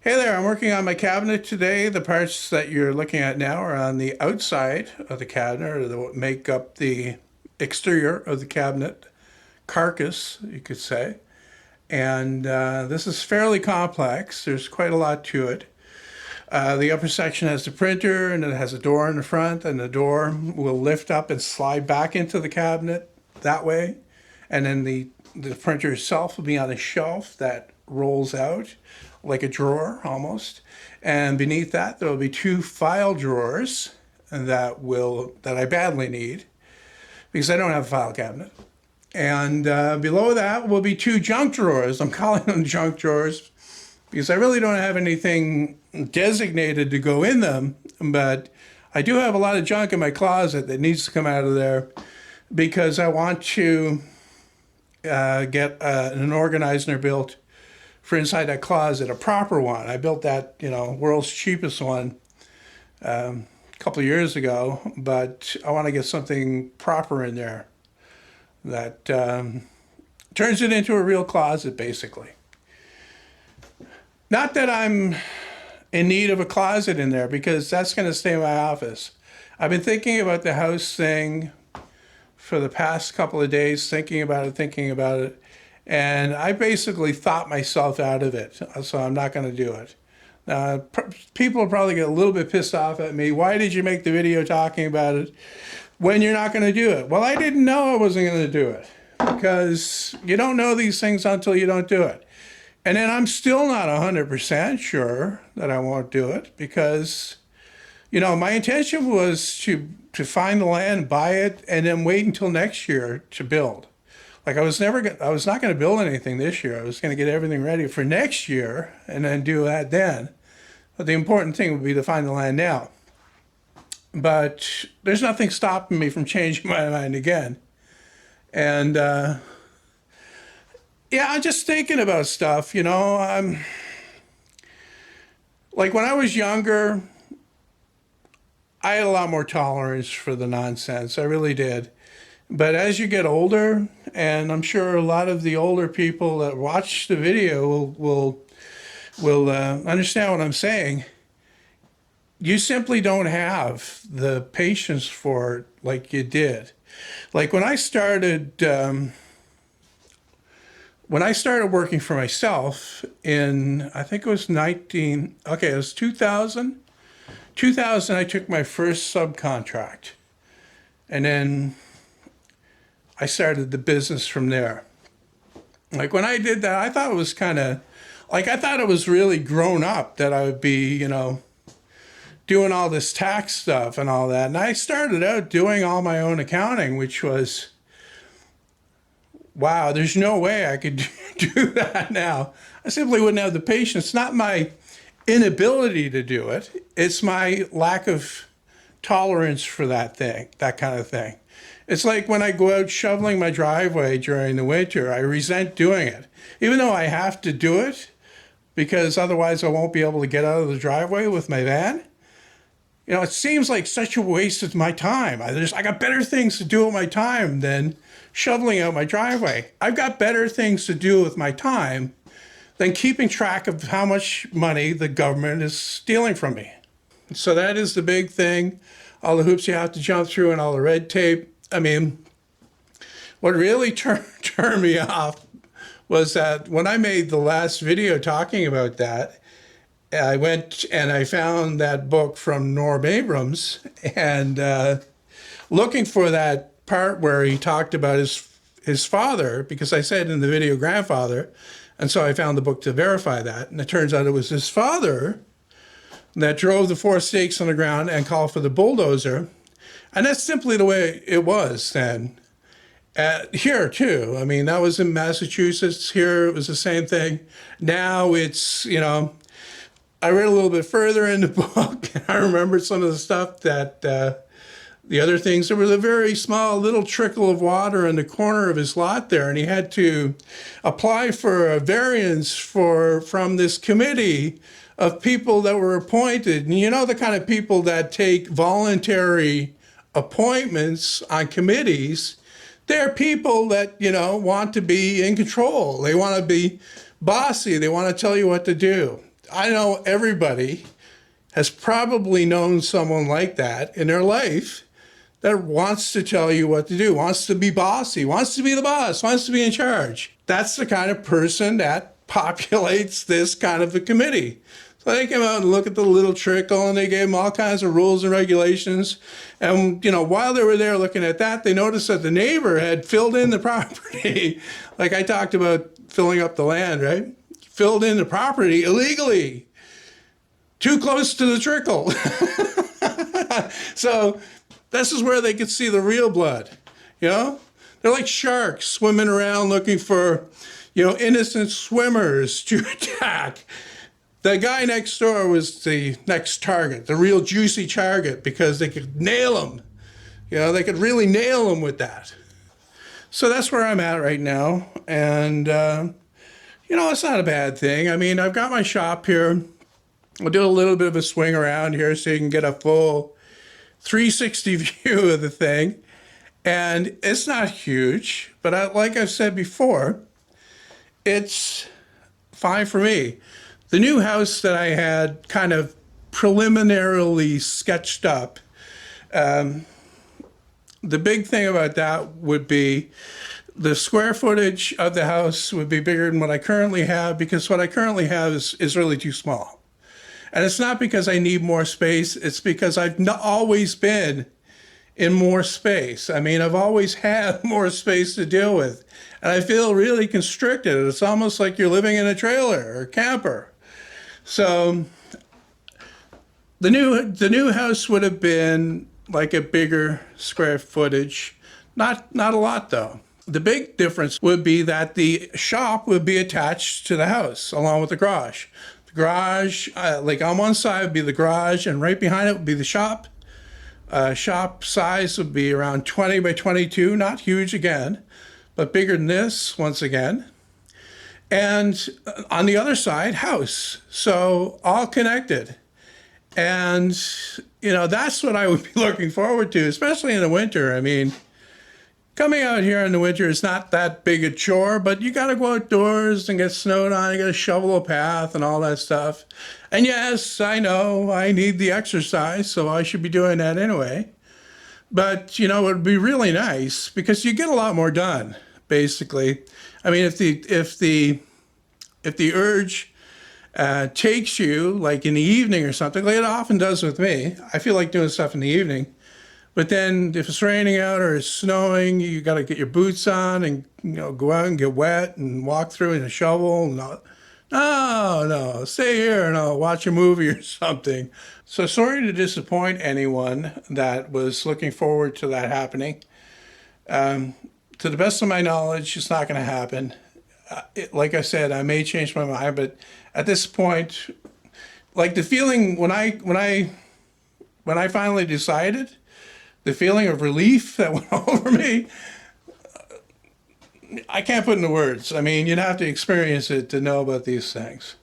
Hey there, I'm working on my cabinet today. The parts that you're looking at now are on the outside of the cabinet, or that make up the exterior of the cabinet carcass, you could say. And this is fairly complex. There's quite a lot to it. The upper section has the printer, and it has a door in the front, and the door will lift up and slide back into the cabinet that way. And then the printer itself will be on a shelf that rolls out like a drawer almost. And beneath that, there will be two file drawers that I badly need because I don't have a file cabinet. And below that will be two junk drawers. I'm calling them junk drawers because I really don't have anything designated to go in them, but I do have a lot of junk in my closet that needs to come out of there because I want to get an organizer built for inside that closet, a proper one. I built that, world's cheapest one a couple of years ago, but I want to get something proper in there that turns it into a real closet, basically. Not that I'm in need of a closet in there, because that's going to stay in my office. I've been thinking about the house thing for the past couple of days, thinking about it, and I basically thought myself out of it, so I'm not going to do it. People will probably get a little bit pissed off at me. Why did you make the video talking about it when you're not going to do it? Well, I didn't know I wasn't going to do it, because you don't know these things until you don't do it. And then I'm still not 100% sure that I won't do it, because, my intention was to find the land, buy it, and then wait until next year to build. Like I was not going to build anything this year. I was going to get everything ready for next year and then do that then. But the important thing would be to find the land now. But there's nothing stopping me from changing my mind again. And I'm just thinking about stuff, I'm like when I was younger, I had a lot more tolerance for the nonsense. I really did. But as you get older, and I'm sure a lot of the older people that watch the video will understand what I'm saying, you simply don't have the patience for it like you did. Like when I started working for myself in, I think it was 2000. 2000, I took my first subcontract. And then I started the business from there. Like when I did that, I thought it was I thought it was really grown up that I would be, doing all this tax stuff and all that. And I started out doing all my own accounting, which was, wow, there's no way I could do that now. I simply wouldn't have the patience. It's not my inability to do it. It's my lack of tolerance for that kind of thing. It's like when I go out shoveling my driveway during the winter, I resent doing it. Even though I have to do it, because otherwise I won't be able to get out of the driveway with my van. It seems like such a waste of my time. I got better things to do with my time than shoveling out my driveway. I've got better things to do with my time than keeping track of how much money the government is stealing from me. So that is the big thing. All the hoops you have to jump through and all the red tape. I mean, what really turned me off was that when I made the last video talking about that, I went and I found that book from Norm Abrams and looking for that part where he talked about his father, because I said in the video grandfather, and so I found the book to verify that. And it turns out it was his father that drove the 4 stakes on the ground and called for the bulldozer. And that's simply the way it was then. Here, too. I mean, that was in Massachusetts. Here, it was the same thing. Now it's, I read a little bit further in the book. And I remember some of the stuff that the other things. There was a very small little trickle of water in the corner of his lot there, and he had to apply for a variance from this committee of people that were appointed. And the kind of people that take voluntary appointments on committees. They're people that, want to be in control. They want to be bossy. They want to tell you what to do. I know everybody has probably known someone like that in their life that wants to tell you what to do, wants to be bossy, wants to be the boss, wants to be in charge. That's the kind of person that populates this kind of a committee. So they came out and looked at the little trickle, and they gave them all kinds of rules and regulations. And, while they were there looking at that, they noticed that the neighbor had filled in the property. Like I talked about filling up the land, right? Filled in the property illegally, too close to the trickle. So this is where they could see the real blood, They're like sharks swimming around looking for, innocent swimmers to attack. The guy next door was the next target, the real juicy target, because they could nail him. They could really nail him with that. So that's where I'm at right now. And, it's not a bad thing. I mean, I've got my shop here. I'll do a little bit of a swing around here so you can get a full 360 view of the thing. And it's not huge, but like I've said before, it's fine for me. The new house that I had kind of preliminarily sketched up, the big thing about that would be the square footage of the house would be bigger than what I currently have, because what I currently have is really too small. And it's not because I need more space, it's because I've not always been in more space. I mean, I've always had more space to deal with. And I feel really constricted. It's almost like you're living in a trailer or a camper. So the new house would have been like a bigger square footage. Not a lot though. The big difference would be that the shop would be attached to the house along with the garage. The garage, like on one side would be the garage, and right behind it would be the shop. Shop size would be around 20 by 22, not huge again, but bigger than this once again. And on the other side, house. So all connected. And, that's what I would be looking forward to, especially in the winter. I mean, coming out here in the winter is not that big a chore, but you got to go outdoors and get snowed on. You got to shovel a path and all that stuff. And yes, I know I need the exercise, so I should be doing that anyway. But, it would be really nice because you get a lot more done, basically. I mean, if the urge takes you, like in the evening or something, like it often does with me, I feel like doing stuff in the evening. But then if it's raining out or it's snowing, you got to get your boots on and go out and get wet and walk through in a shovel. No, stay here and I'll watch a movie or something. So sorry to disappoint anyone that was looking forward to that happening. To the best of my knowledge, it's not going to happen. Like I said, I may change my mind, but at this point, like the feeling when I finally decided, the feeling of relief that went over me, I can't put into words. I mean, you'd have to experience it to know about these things.